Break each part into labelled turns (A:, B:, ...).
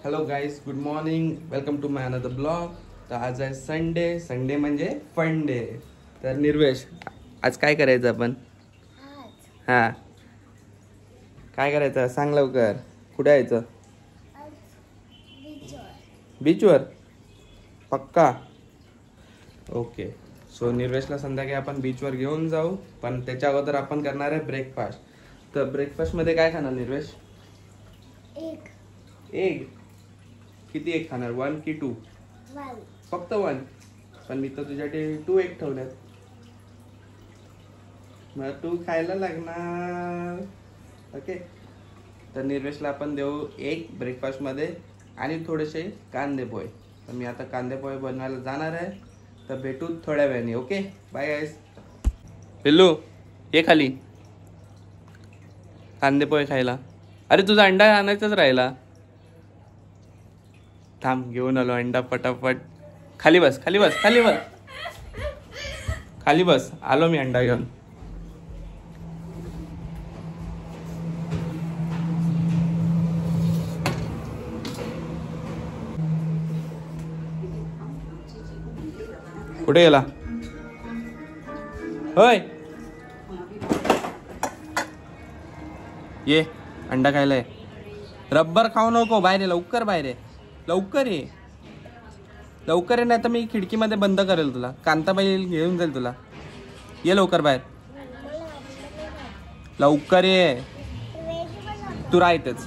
A: Hello guys, good morning. Welcome to my another blog. तर आज आहे संडे म्हणजे फन डे. तर निर्वेश, आज काय करायचं आपण? हां, काय करायचं सांग लवकर. कुठे यायचं? बीचवर. पक्का? ओके. सो निर्वेशला संध्याकाळी आपण बीचवर घेऊन जाऊ, पण त्याच्या अगोदर आपण करणार आहे ब्रेकफास्ट. तर ब्रेकफास्टमध्ये काय खाणार निर्वेश? एग. किती एग खाणार? 1 की 2? फक्त 1. पण मी तर तुझ्यासाठी 2 एग ठेवल्यात. मग तू खायला लागणार. ओके. तर निर्वेशला आपण देऊ एग ब्रेकफास्टमध्ये आणि थोडेसे कांदे पोहे. तर मी आता कांदे पोहे बनवायला जाणार आहे. तर भेटू थोड्या वेळाने. ओके, बाय गाईस. पिल्लू, ये खाली कांदे पोहे खायला. अरे तुझा अंडा आणायचाच राहिला. थांब, घेऊन आलो अंडा पटापट. खाली बस, खाली बस, खाली बस, खाली बस. आलो मी अंडा घेऊन. कुठे गेला? होय, ये अंडा खायला ये. रब्बर खाऊ नको. बाहेर ये लवकर, बाहेर ये लवकर, ये लवकर. ये नाही तर मी खिडकीमध्ये बंद करेल तुला. कांताबाई घेऊन जाईल तुला. ये लवकर बाहेर, लवकर ये. तू राह इथेच.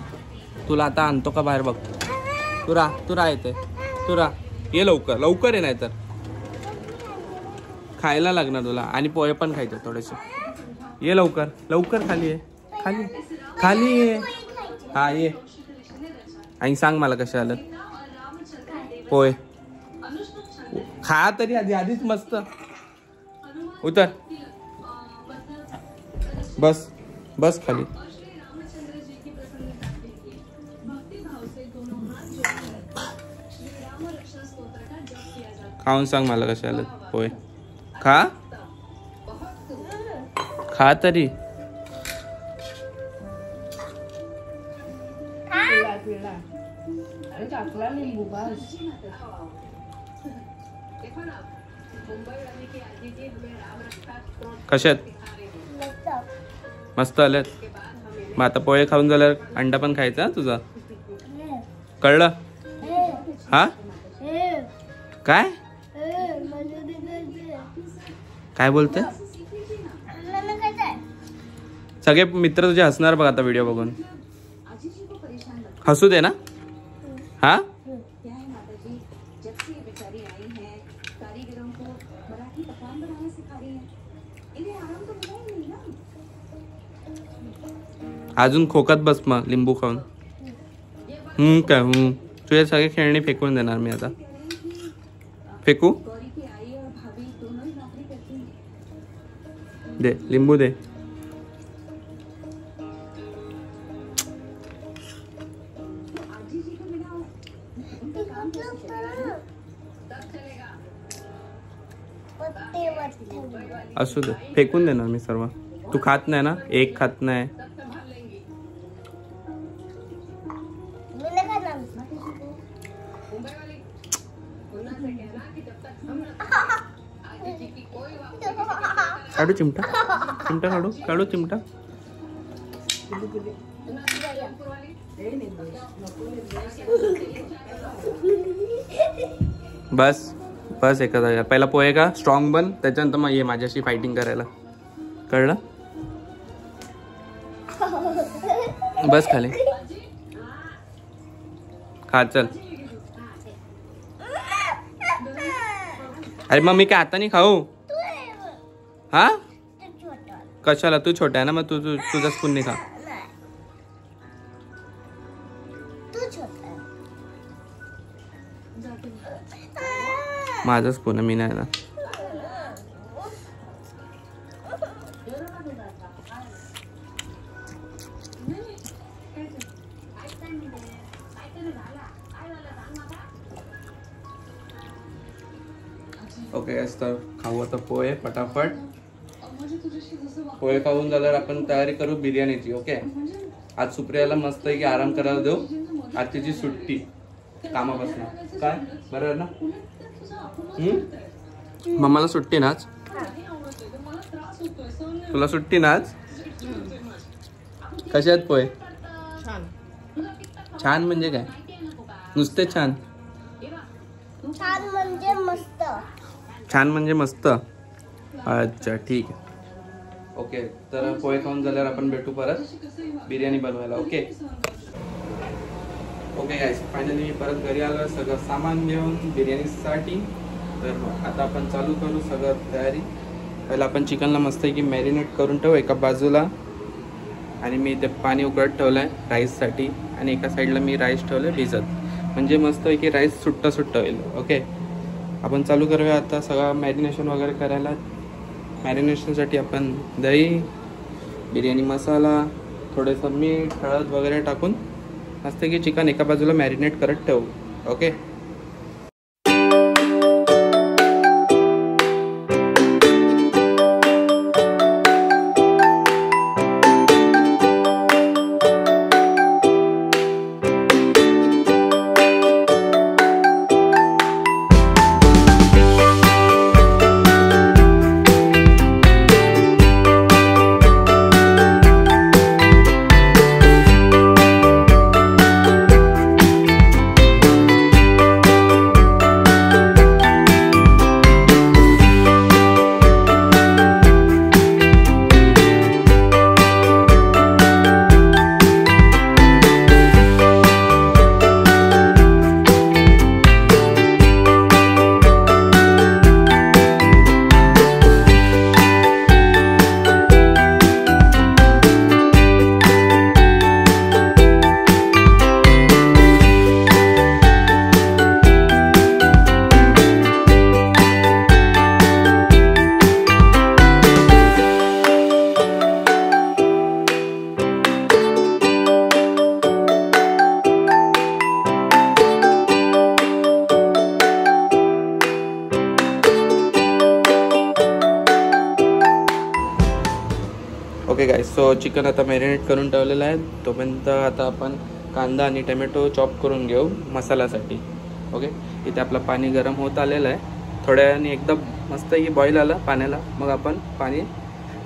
A: तुला आता आणतो का बाहेर बघ. तू राह इथे. तू राह. ये लवकर, लवकर ये, नाही तर खायला लागणार तुला. आणि पोहे पण खायचे थोडेसे. ये लवकर, लवकर खाली ये. खाली खाली ये. हा ये. आणि सांग मला कसे आलं पोहे. खा तरी आधीच मस्त. उतर, बस बस खाली. खाऊन सांग मला कसे आलं पोहे. खा खा तरी. कशात? मस्त आल्यात. मग आता पोहे खाऊन झाल्यावर अंडा पण खायचा तुझा. कळलं? हा काय काय बोलते? सगळे मित्र तुझे हसणार बघ आता व्हिडिओ बघून. हसू दे ना. हा, अजून खोकत बस मग लिंबू खाऊन. काय तुझे सगळे खेळणी फेकून देणार मी आता. फेकू दे, लिंबू दे. असू दे, फेकून देणार मी सर्व. तू खात नाही ना? एक खात नाही. काढू चिमटा, चिमटा काढू, काढू चिमटा. बस बस, एका जागा. पहिला पोहे का स्ट्रॉंग बन, त्याच्यानंतर मग ये माझ्याशी फायटिंग करायला. कळलं? बस खाली. खा चल. अरे मग मी काय आता नाही खाऊ? हा, कशाला? तू छोटा आहे ना, मग तुझा स्पून नाही खा. माझा स्पून आहे, मी नाही ना. ओके, तर खाऊ आता पोहे पटापट. पोहे खाऊन झाल्यावर आपण तयारी करू बिर्याणीची. ओके, आज सुप्रियाला मस्त की आराम करायला देऊ. आज तिची सुट्टी. कामापासून काय बरोबर ना? मम्माला सुट्टी ना आज? तुला सुट्टी ना आज? कशा आहेत पोहे? छान म्हणजे काय? नुसते छान?
B: छान म्हणजे मस्त.
A: छान म्हणजे मस्त. अच्छा ठीक आहे. ओके, तर पोहे खाऊन झाल्यावर आपण भेटू परत बिर्याणी बनवायला. ओके ओके गाईस, फायनली मी परत घरी आलो सगळं सामान घेऊन बिर्याणीसाठी. तर आता आपण चालू करू सगळं तयारी. पहिला आपण चिकनला मस्त की मॅरिनेट करून ठेवू एका बाजूला. आणि मी इथे पाणी उकळत ठेवलं आहे राईससाठी. आणि एका साईडला मी राईस ठेवलं आहे भिजत, म्हणजे मस्त की राईस सुट्टा होईल. ओके, आपण चालू करूया आता सगळं मॅरिनेशन वगैरे करायला. मॅरिनेशनसाठी आपण दही, बिर्याणी मसाला, थोडंसं मीठ, हळद वगैरे टाकून मस्त की चिकन एका बाजूला मॅरिनेट करत ठेवू. ओके, ओके गाईस, सो चिकन आता मॅरिनेट करून ठेवलेलं आहे. तोपर्यंत आता आपण कांदा आणि टमॅटो चॉप करून घेऊ मसाल्यासाठी. ओके, इथे आपलं पाणी गरम होत आलेलं आहे. थोड्या वेळाने एकदम मस्त की बॉईल आलं पाण्याला, मग आपण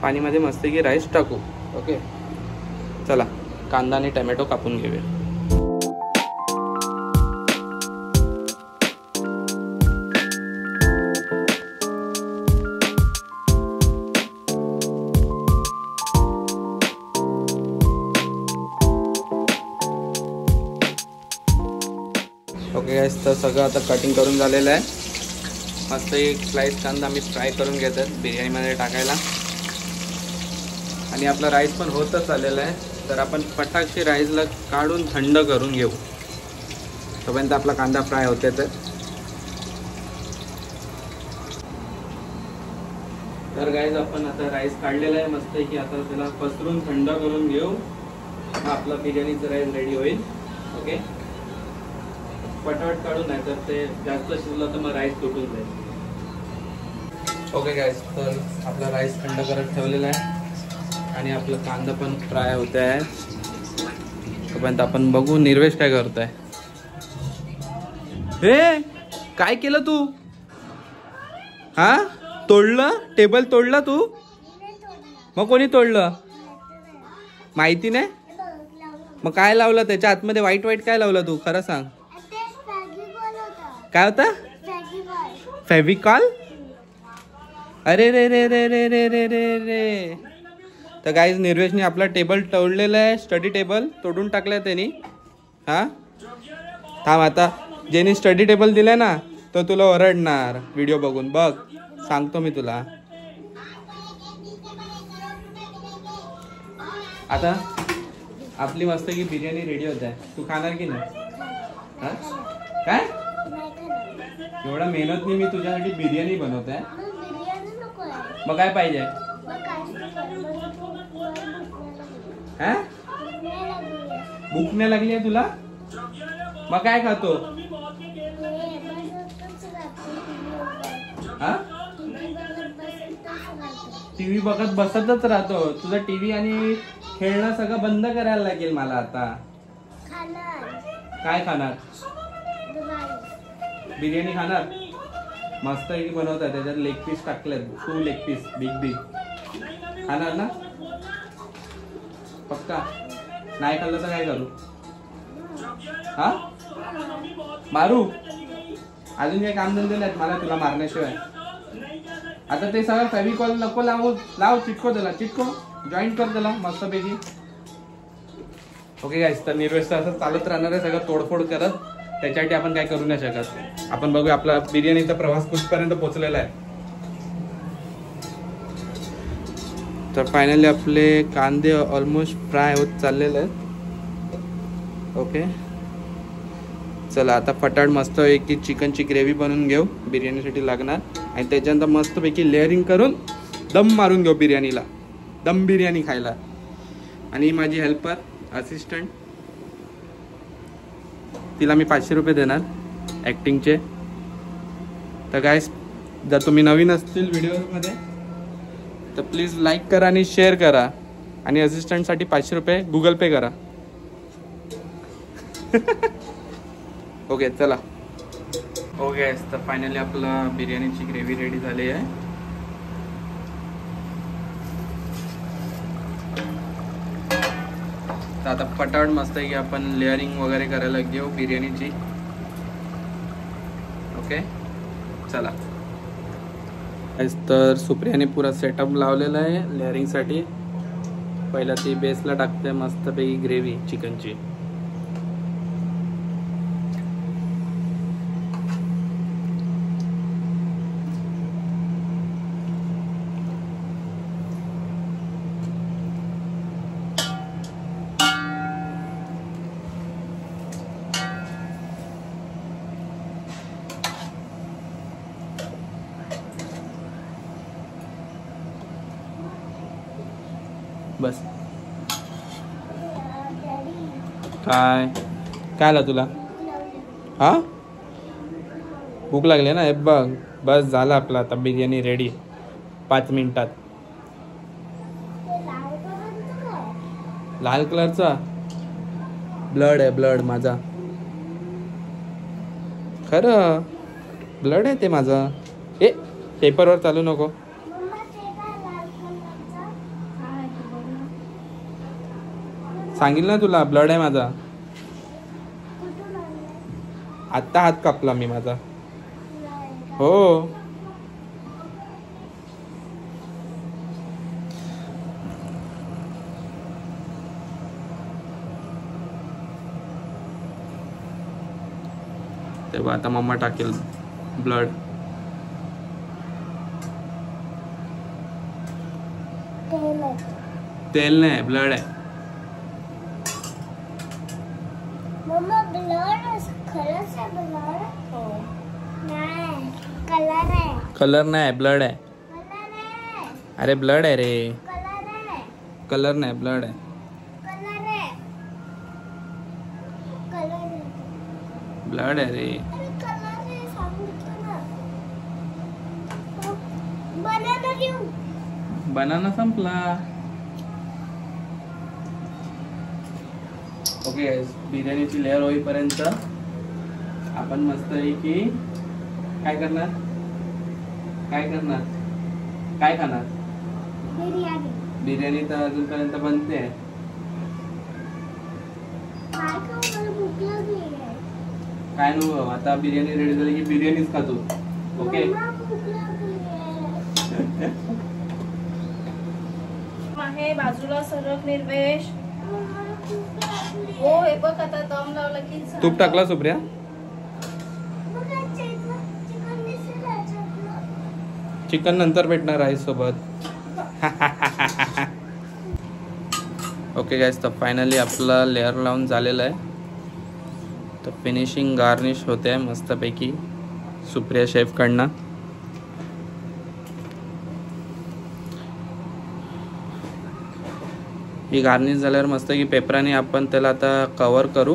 A: पाणीमध्ये मस्त की राईस टाकू. ओके, चला कांदा आणि टमॅटो कापून घेऊया. ओके गाईस, तर सगळं आता कटिंग करून झालेलं आहे. मस्त एक स्लाइस कांदा आम्ही फ्राय करून घेतात बिर्याणीमध्ये टाकायला. आणि आपला राईस पण होतच आलेला आहे. तर आपण पटाक्षी राईसला काढून थंड करून घेऊ. तोपर्यंत आपला कांदा फ्राय होते. तर गाईज आपण आता राईस काढलेला आहे मस्त की आता त्याला पसरून थंड करून घेऊ. आपला बिर्याणीचं राईस रेडी होईल. ओके, पटापट काढून नाही तर ते जास्त शिजलं तर मग राईस तुटून जाईल. ओके गाईस, तर आपला राईस थंड करत ठेवलेला आहे आणि आपला कांदा पण फ्राय होत आहे. तोपर्यंत आपण बघू निर्वेश काय करत आहे. हे काय केलं तू? हा, तोडलं? टेबल तोडला तू? मग कोणी तोडलं? माहिती नाही? मग काय लावलं त्याच्या आतमध्ये? वाईट वाईट काय लावलं तू? खरं सांग. काय होता? फेविकॉल? अरे रे रे रे रे रे रे रे रे. तर गाईज निर्वेशने आपला टेबल तोडलेला आहे. स्टडी टेबल तोडून टाकलाय त्यांनी. हा, थांब आता. ज्याने स्टडी टेबल दिलाय ना तो तुला ओरडणार व्हिडिओ बघून. बघ, सांगतो मी तुला. आता आपली मस्त की बिर्याणी रेडी होत आहे. तू खाणार की नाही? हा, काय एवढा मेहनत नाही मी तुझ्यासाठी बिर्याणी बनवत आहे. मग काय पाहिजे? हा, भूक नाही लागली आहे तुला? मग काय खातो? हा, टीव्ही बघत बसतच राहतो. तुझा टीव्ही आणि खेळणं सगळं बंद करायला लागेल मला आता. काय खाणार?
B: राईस.
A: बिर्याणी खाणार मस्त आहे की बनवतात त्याच्यात लेग पीस टाकलेत 2 लेग पीस बिग खाणार ना पक्का नाही खाल्लं तर काय करू हा मारू अजून काही काम धंदे नाहीत मला तुला मारण्याशिवाय आता ते सगळं फेविकॉल नको लाव चिटको त्याला चिटको जॉईंट कर त्याला मस्तपैकी ओके गाईस तर निर्वेस्ट असं चालत राहणार आहे सगळं तोडफोड करत त्याच्यासाठी आपण काय करू नाही शकत आपण बघूया आपला बिर्याणीचा प्रवास कुठपर्यंत पोहोचलेला आहे तर फायनली आपले कांदे ऑलमोस्ट फ्राय होत चाललेले आहेत ओके चला आता फटाट मस्त पैकी चिकनची ग्रेव्ही बनवून घेऊ बिर्याणीसाठी लागणार आणि त्याच्यानंतर मस्तपैकी लेअरिंग करून दम मारून घेऊ बिर्याणीला दम बिर्याणी खायला आणि माझी हेल्पर असिस्टंट तिला मी 500 रुपये देणार ॲक्टिंगचे तर गाईस जर तुम्ही नवीन असतील व्हिडिओमध्ये तर प्लीज लाईक करा आणि शेअर करा आणि असिस्टंटसाठी 500 रुपये गुगल पे करा ओके चला ओके तर फायनली आपला बिर्याणीची ग्रेव्ही रेडी झाली आहे तर आता पटावट मस्त आहे की आपण लेअरिंग वगैरे करायला घेऊ बिर्याणीची ओके चला तर सुप्रियाने पुरा सेटअप लावलेला आहे लेअरिंगसाठी पहिला ती बेसला टाकते मस्तपैकी ग्रेव्ही चिकनची बस काय काय आला तुला हा भूक लागली ना हे बघ बस झालं आपला आता बिर्याणी रेडी 5 मिनिटात लाल कलरचा ब्लड आहे ब्लड माझा खरं ब्लड आहे ते माझा ए पेपरवर चालू नको सांगितलं ना तुला ब्लड आहे माझा आत्ता हात कापला मी माझा हो तेव्हा आता मम्मा टाकेल ब्लड तेल नाही ब्लड आहे
B: मम्मा ब्लड खरंच आहे ब्लड हो नाही कलर आहे
A: कलर नाही ब्लड आहे
B: कलर आहे
A: अरे ब्लड आहे रे
B: कलर आहे
A: कलर नाही ब्लड आहे
B: कलर आहे कलर आहे
A: ब्लड आहे रे
B: अरे कलर आहे सांगितलं ना बनाना घेऊ
A: बनाना संपला ओके बिर्याणीची लेअर होईपर्यंत आपण मस्त आहे की काय करणार काय खाणार बिर्याणी तर अजूनपर्यंत बनते काय नको आता बिर्याणी रेडी झाली की बिर्याणीच खातो ओके
C: आहे बाजूला सरक निर्वेश हो हे बघ आता दम लावला की
A: तूप टाकला सुप्रिया चिकन नंतर भेटणार राईस सोबत ओके गाइस तर फायनली आपला लेअर लावून झालेला आहे तर फिनिशिंग गार्निश होते आहे मस्तपैकी सुप्रिया शेफ कडनं ही गार्निश झाल्यावर मस्त की पेपराने आपण त्याला आता कव्हर करू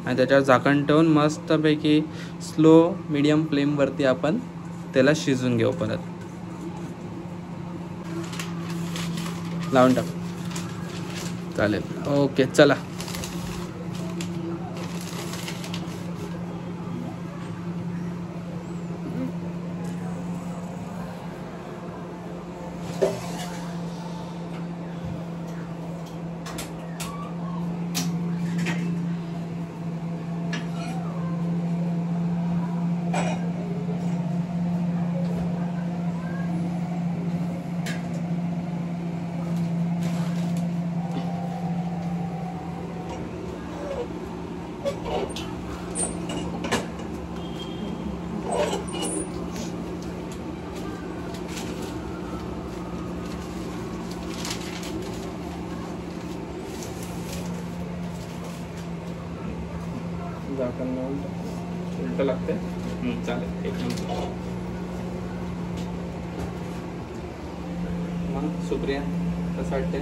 A: आणि त्याच्यावर झाकण ठेवून मस्तपैकी स्लो मीडियम फ्लेमवरती आपण त्याला शिजून घेऊ परत लावून टाक चालेल ओके चला झाकण लावून उलट लागते. चालेल, एक मिनिट. मग सुप्रिया कसं वाटते?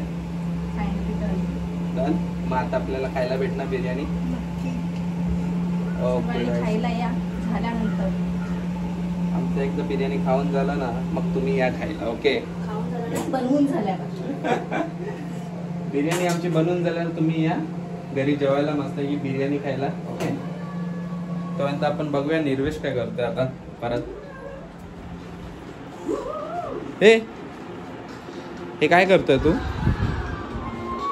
A: डन. मग आता आपल्याला खायला भेटणार बिर्याणी. ओके,
C: खायला या झाल्यानंतर.
A: आमचं एकदा बिर्याणी खाऊन झालं ना मग तुम्ही या खायला. ओके,
C: बनवून झाल्या
A: बिर्याणी आमची बनवून झाल्यावर तुम्ही या घरी जेवायला मस्त की बिर्याणी खायला. ओके, तोपर्यंत आपण बघूया निर्वेश काय करतोय आता परत. हे काय करतोय तू?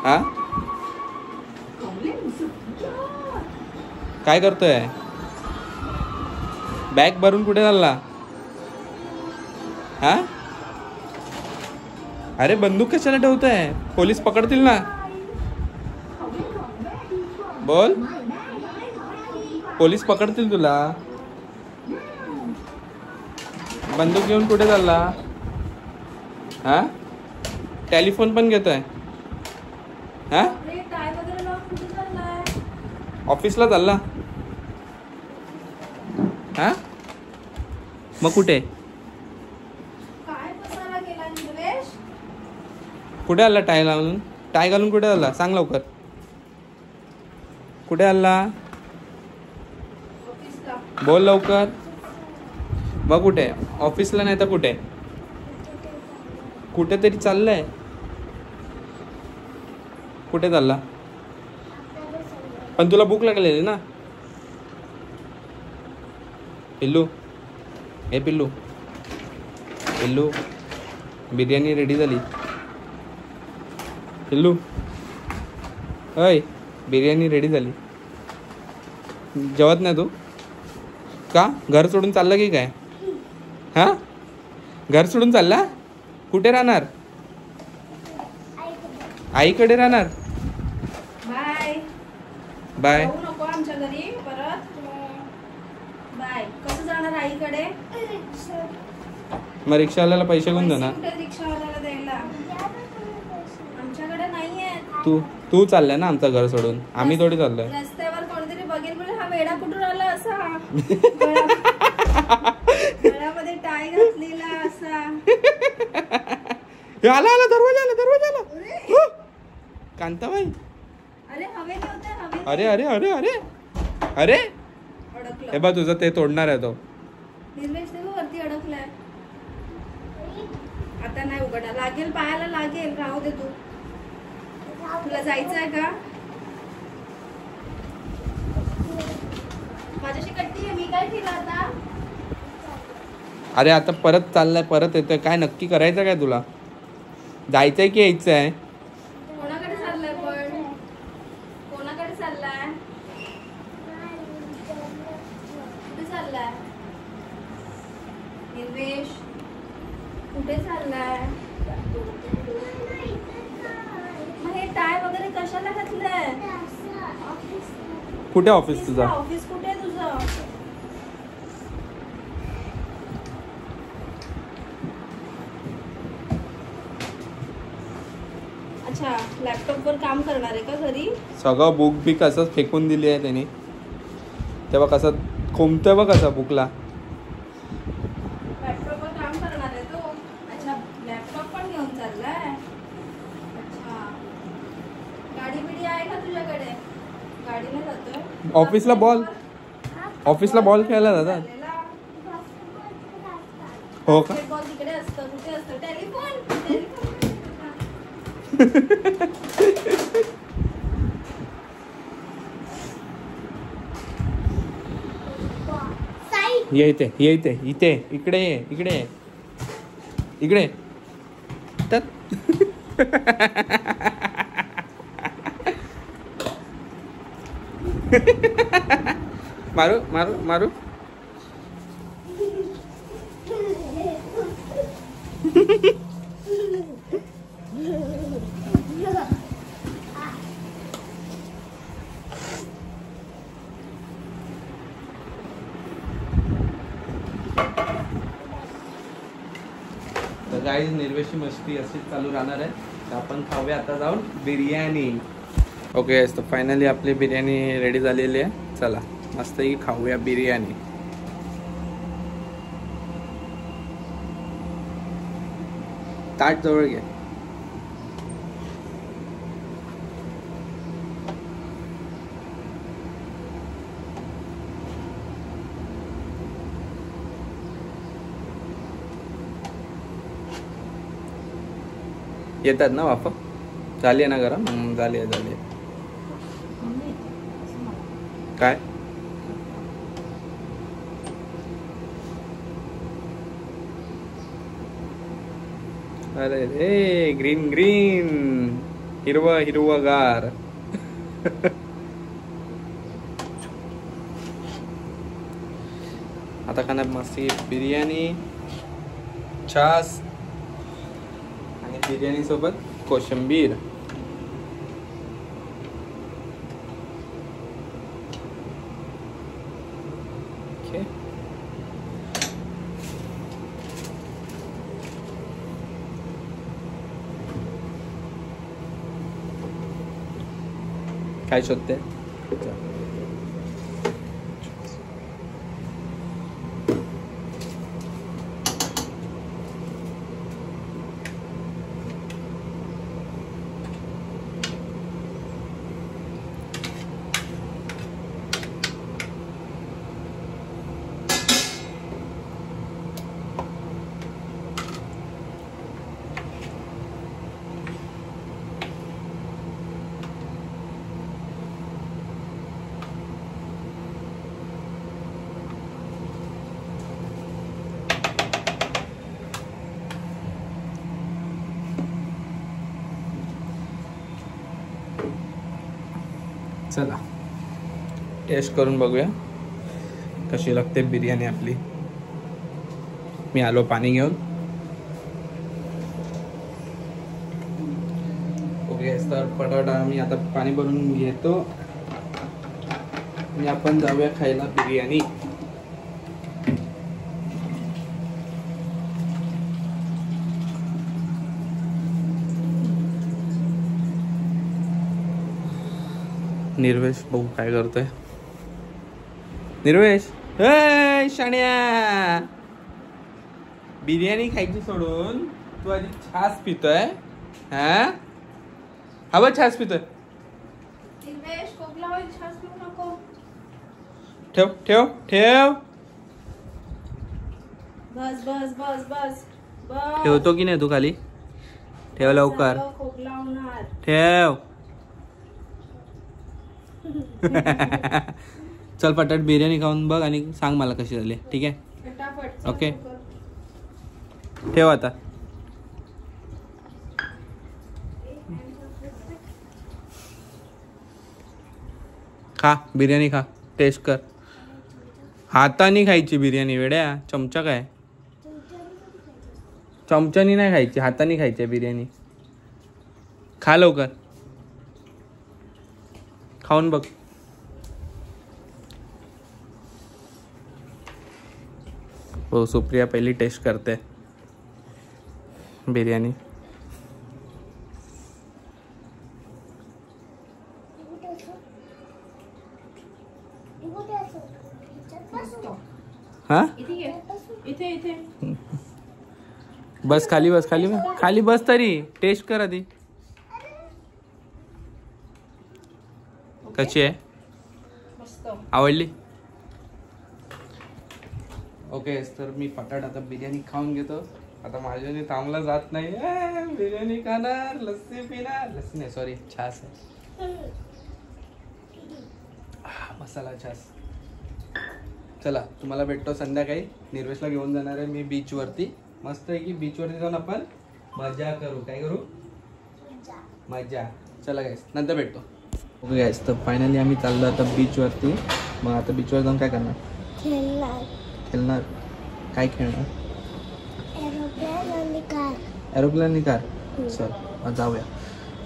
A: हा, काय करतोय? बॅग भरून कुठे चालला? हा, अरे बंदूक कशाला ठेवतोय? पोलीस पकडतील ना. बोल, पोलीस पकडतील तुला. बंदूक घेऊन कुठे चालला? हा, टेलिफोन पण घेतोय. हा, ऑफिसला चालला. हा, मग कुठे कुठे आला? टाय घालून कुठे आला? सांग लवकर. कुठे आला? बोल लवकर. मग कुठे? ऑफिसला नाही तर कुठे? कुठेतरी चाललंय. कुठे चालला? पण तुला भूक लागलेली ना. पिल्लू, हे पिल्लू, पिल्लू, बिर्याणी रेडी झाली. पिल्लू, अय, बिर्याणी रेडी झाली. जेवत नाही तू का? घर सोडून चाललं की काय? हा, घर सोडून चालला? कुठे राहणार? आईकडे राहणार.
C: Bye
A: bye.
C: नको आमच्या घरी परत. बाय. कसं जाणार आईकडे?
A: मग रिक्षावाल्याला पैसे कोण देणार?
C: रिक्षावाल्याला द्यायला आमच्याकडे नाहीये.
A: तू चाललाय ना आमचं घर सोडून. आम्ही थोडी चाललोय.
C: रस्त्यावर कोणतरी बघेल बोले हा वेडा कुठून आला असा. गळ्यामध्ये टाय घातलेला असा.
A: आला दरवाजा. कांताबाई,
C: अरे हवेली होते हवेली.
A: अरे अरे अरे अरे अरे,
C: अडकलं.
A: हे बघ तुझं ते तोडणार आहे तो.
C: निर्वेश देव वरती अडकलाय. आता नाही उघडा. लागेल, पायाला लागेल. राहू दे तू. तुला जायचंय का? माझ्याशी कट्टी आहे. मी काय केलं आता?
A: अरे आता परत चाललाय, परत येतोय. काय नक्की करायचं काय तुला? जायचंय की यायचंय?
C: कोणाकडे चाललाय? पण कोणाकडे चाललाय? कुठे चाललाय निर्वेश? कुठे चाललाय? मग हे टाय वगैरे कशाला घातलंय?
A: कुठे ऑफिस तुझा?
C: ऑफिस कुठे आहे तुझं? अच्छा, लॅपटॉप वर काम करणार आहे का घरी?
A: सगळं बुक बी कसं फेकून दिली आहे त्यांनी. तेव्हा कसं खोमतोय बघ कसं बुकला.
C: लॅपटॉप वर काम करणार आहे तो. अच्छा, लॅपटॉप पण घेऊन चाललाय. अच्छा, गाडी बिडी आहे का तुझ्याकडे? गाडीने जातोय.
A: ऑफिसला बॉल खेळायला जातात. हो का?
C: बॉल तिकडे असतं. कुठे असतं? टेलिफोन.
A: ये इथे इकडे मारू. तर गाईज निर्वेशी मस्ती अशीच चालू राहणार आहे. तर आपण खाऊया आता जाऊन बिर्याणी. ओके, तर फायनली आपली बिर्याणी रेडी झालेली आहे. चला. मस्त ही खाऊया बिर्याणी. ताट जवळ घ्या. येतात ना वाफ? झाली ना गरम? झाली. काय अरे रे ग्रीन हिरवगार. आता खाणार मस्त बिर्याणी, छास आणि बिर्याणी सोबत कोशिंबीर. काय शोधते? चला टेस्ट करून बघूया कशी लागते बिर्याणी आपली. मी आलो पाणी घेऊन. ओके तर पटापट मी आता पाणी भरून घेतो आणि आपण जाऊया खायला बिर्याणी. निर्वेश बघू काय करतोय. निर्वेश हे शाण्या, बिर्याणी खायची सोडून तू आधी छास पितोय. हा बघ छास पितोय. ठेव ठेव ठेव.
C: बस बस बस बस बस.
A: ठेवतो की नाही तू खाली? ठेव लवकर.
C: खोकला होणार.
A: ठेव. चल पटाट बिर्याणी खाऊन बघ आणि सांग मला कशी झाली. ठीक आहे?
C: फटाफट.
A: ओके ठेव आता. खा बिर्याणी खा. टेस्ट कर. हाताने खायची बिर्याणी वेड्या. चमचा काय? चमच्यानी नाही खायची, हाताने खायची बिर्याणी. खा लवकर. खाऊन बघ. हो सुप्रिया पहिली टेस्ट करते बिर्याणी. हा
C: इथे इथे
A: बस खाली बस खाली बस खाली बस तरी टेस्ट कर आधी. कशी आहे? आवडली? ओके तर मी पटाट आता बिर्याणी खाऊन घेतो. आता माझ्याने थांबला जात नाही. बिर्याणी खाणार, लस्सी पिणार. लस्सी नाही सॉरी छास आहे. मसाला छास. चला तुम्हाला भेटतो संध्याकाळी. निर्वेशला घेऊन जाणार आहे मी बीच वरती. मस्त आहे की बीच वरती जाऊन आपण मजा करू. काय करू? मजा. चला गाईस नंतर भेटतो. ओके गाईस तर फायनली आम्ही चाललो आता बीच वरती. मग आता बीच वर जाऊन काय करणार? खेळणार. काय खेळणार? एरोप्लेन आणि कार. चल मग जाऊया.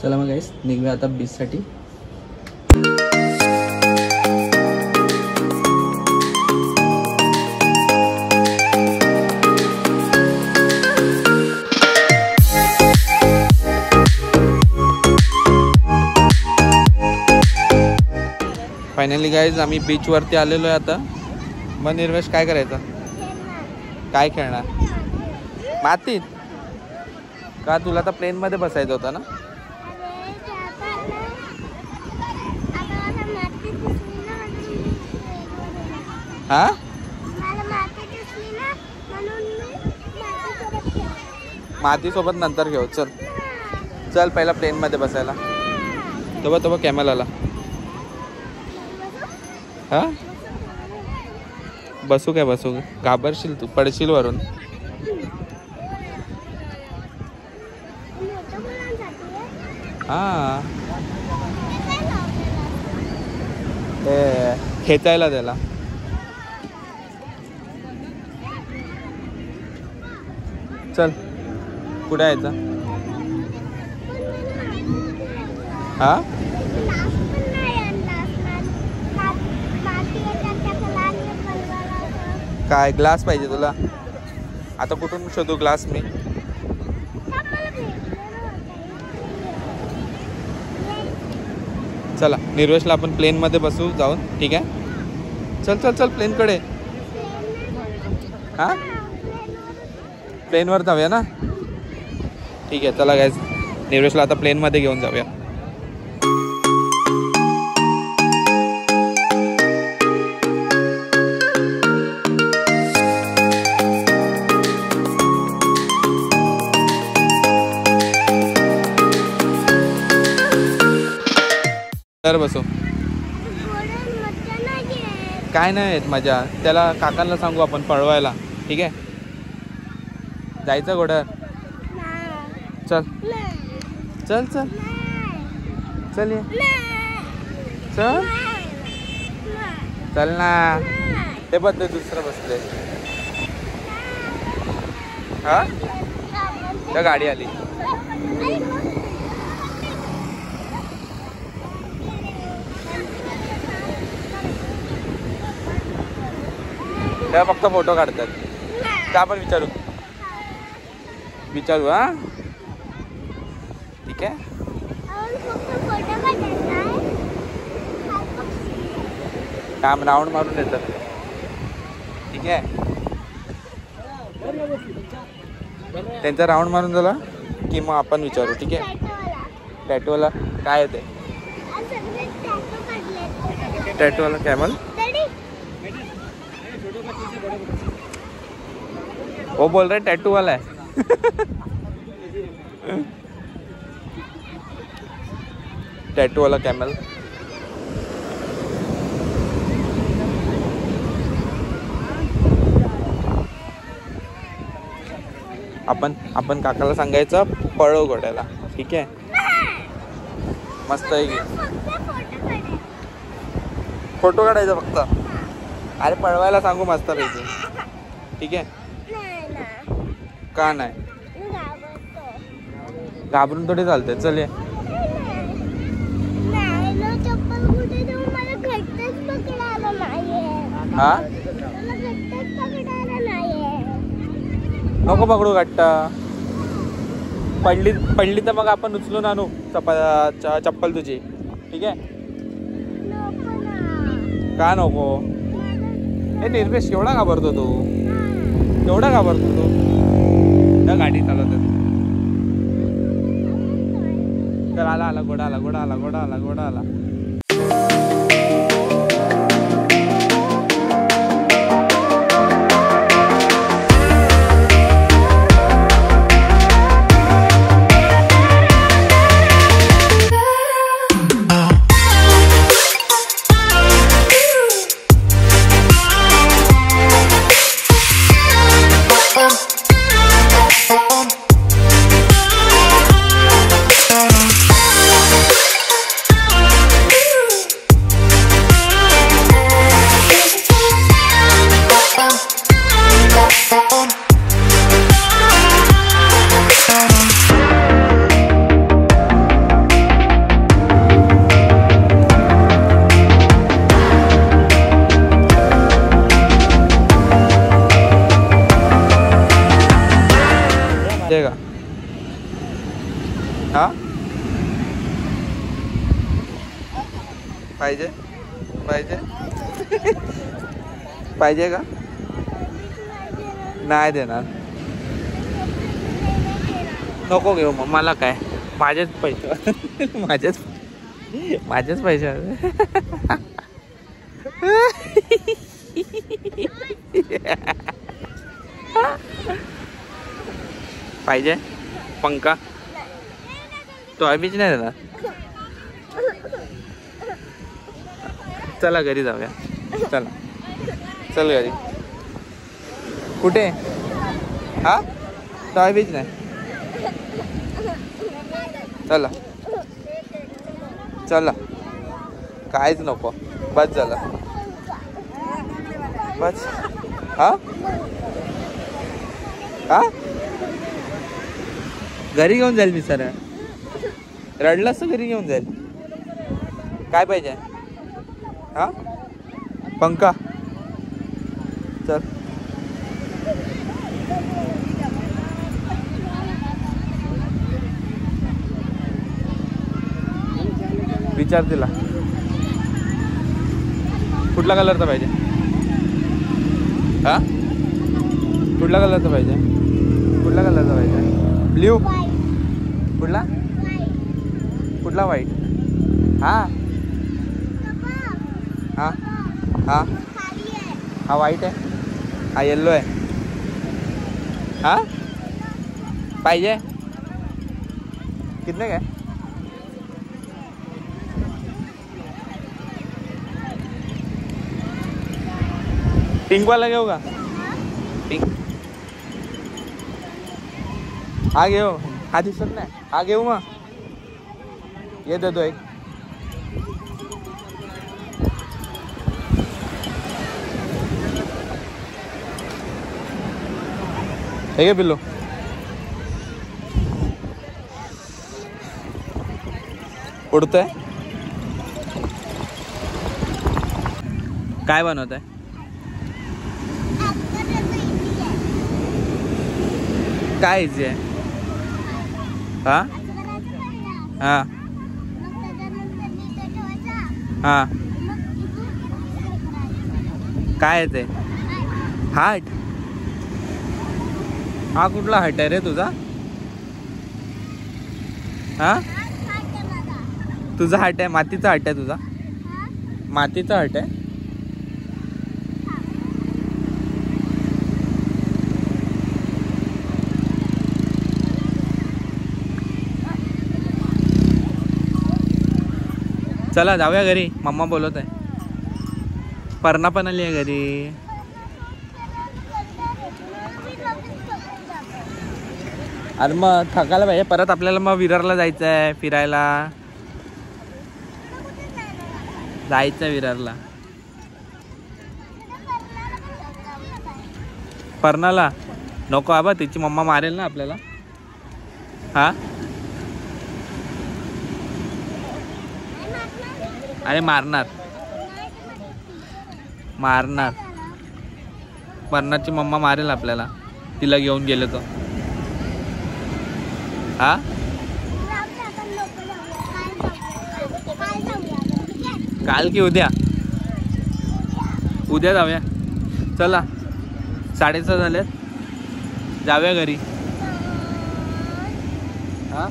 A: चला मग गाईस निघूया आता बीच साठी. फायनली गाईज आम्ही बीचवरती आलेलो आहे आता. मग निर्वेश काय करायचं? काय खेळणार? मातीत का? तुला तर प्लेनमध्ये बसायचं होतं ना. हा मातीसोबत नंतर घेऊ. चल चल पहिला प्लेनमध्ये बसायला. तो कॅमेल आला. हा बसू काय? बसू घाबरशील तू, पडशील वरून. हा खेचायला त्याला. चल कुठे यायचं? हा काय ग्लास पाहिजे तुला? आता कुठून शोधू ग्लास मी? चला निर्वेशला आपण प्लेनमध्ये बसू जाऊन. ठीक आहे चल चल चल प्लेनकडे. हा प्लेनवर जाऊया ना. ठीक आहे चला गाईज निर्वेशला आता प्लेनमध्ये घेऊन जाऊया. तर बसू. काय नाही येत मजा. त्याला काकांना सांगू आपण पळवायला. ठीक आहे जायचं घोड्यावर. चल चल चल चल ये चल चल ना. ते बदले दुसरं बसले. हा त्या गाडी आली. त्या फक्त फोटो काढतात. का आपण विचारू विचारू. हा ठीक आहे. काम राऊंड मारून येतात. ठीक आहे त्यांचा राऊंड मारून झाला की मग आपण विचारू. ठीक आहे टॅटूवाला काय आहे ते? टॅटूवाला कॅमल. वो बोल रहे टैटू वाला है. टैटू वाला कॅमल. आपण काकाला सांगायचं पळव घोड्याला. ठीक आहे मस्त आहे की. फोटो काढायचा फक्त. अरे पळवायला सांगू मस्त पैकी. ठीक आहे का नाही? घाबरून थोडी चालते. चल ये. हा नको पकडू घट्ट. पडली तर मग आपण उचलून आणू चप्पल तुझी. ठीक आहे का नको? हे निर्वेश एवढा घाबरतो तू? एवढा घाबरतो तू? त्या गाडी चालवतात. तर आला आला घोडा आला घोडा आला घोडा आला घोडा आला. देगा हा पाहिजे. पाहिजे पाहिजे का नाही देणार नको घेऊ मग मला काय माझेच पैसे माझेच पैसे पाहिजे पंखा तो अभीच नाही देणार चला घरी जाऊया चला चल घरी कुठे हा तो अभीच नाही चला चला काहीच नको बस झालं बस हा हा घरी घेऊन जाईल मी सर रडलास तर घरी घेऊन जाईल काय पाहिजे हा पंखा चल विचार तिला कुठला कलरचा पाहिजे हा कुठला कलरचा पाहिजे कुठला कलरचा पाहिजे ब्ल्यू कुठला कुठला व्हाईट हा हा हा हा व्हाईट आहे हा येल्लो आहे हा पाहिजे कितने काय पिंक वाला घेऊ का पिंक हा घेऊ हा दिसत नाही हा घेऊ मग ये देतो एक हे घे पिल्लू उडतंय काय बनवत आहे काय इझी आहे हा हा हा काय आहे ते हार्ट हा कुठला हार्ट आहे रे तुझा हा तुझा हार्ट आहे मातीचा हार्ट आहे तुझा मातीचा हार्ट आहे चला जाऊया घरी मम्मा बोलत आहे पर्णा पण आली आहे घरी अरे मग थकायला पाहिजे परत आपल्याला मग विरारला जायचं आहे फिरायला जायचं विरारला पर्णाला नको आबा तिची मम्मा मारेल ना आपल्याला हा अरे मारणार मारणार पर्णाची मम्मा मारेल आपल्याला तिला घेऊन गेलो तो हा काल की उद्या उद्या जाऊया चला 6:30 झालेत जाऊया घरी हा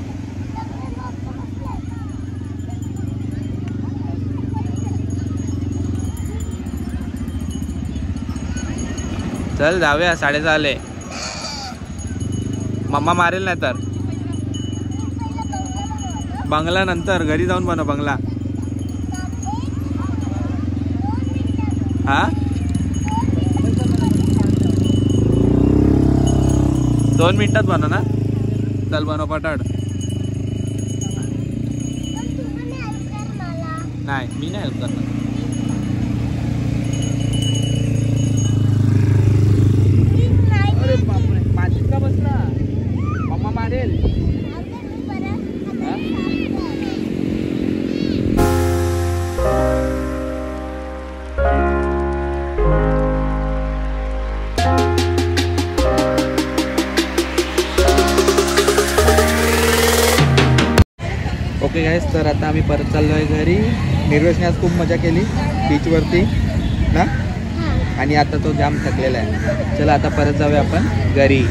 A: चल जाऊया 6:30 झाले मम्मा मारेल नाही तर बंगला नंतर घरी जाऊन बनव बंगला हा 2 मिनिटात बनव ना चल बनव पटाड नाही मी नाही हेल्प करणार अरे बापरे माझीच का बसला मम्मा मारेल ओके गाइस तर आता आम्ही परत चाललो आहे घरी निर्वेशने आज खूप मजा केली बीचवरती ना, आणि आता तो जाम थकलेला आहे. चला आता परत जाऊया आपण घरी.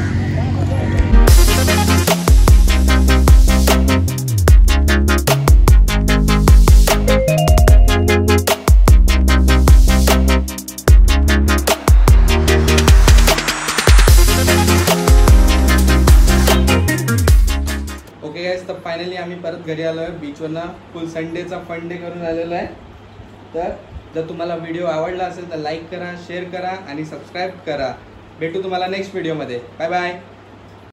A: ओके गाइस, तर फायनली आम्ही परत घरी आलो आहे बीचवरनं. फुल संडेचा फन डे करून आलेलो आहे. तर जर तुम्हाला व्हिडिओ आवडला असेल तर लाईक करा, शेअर करा आणि सबस्क्राईब करा. भेटू तुम्हाला नेक्स्ट व्हिडिओमध्ये. Bye bye.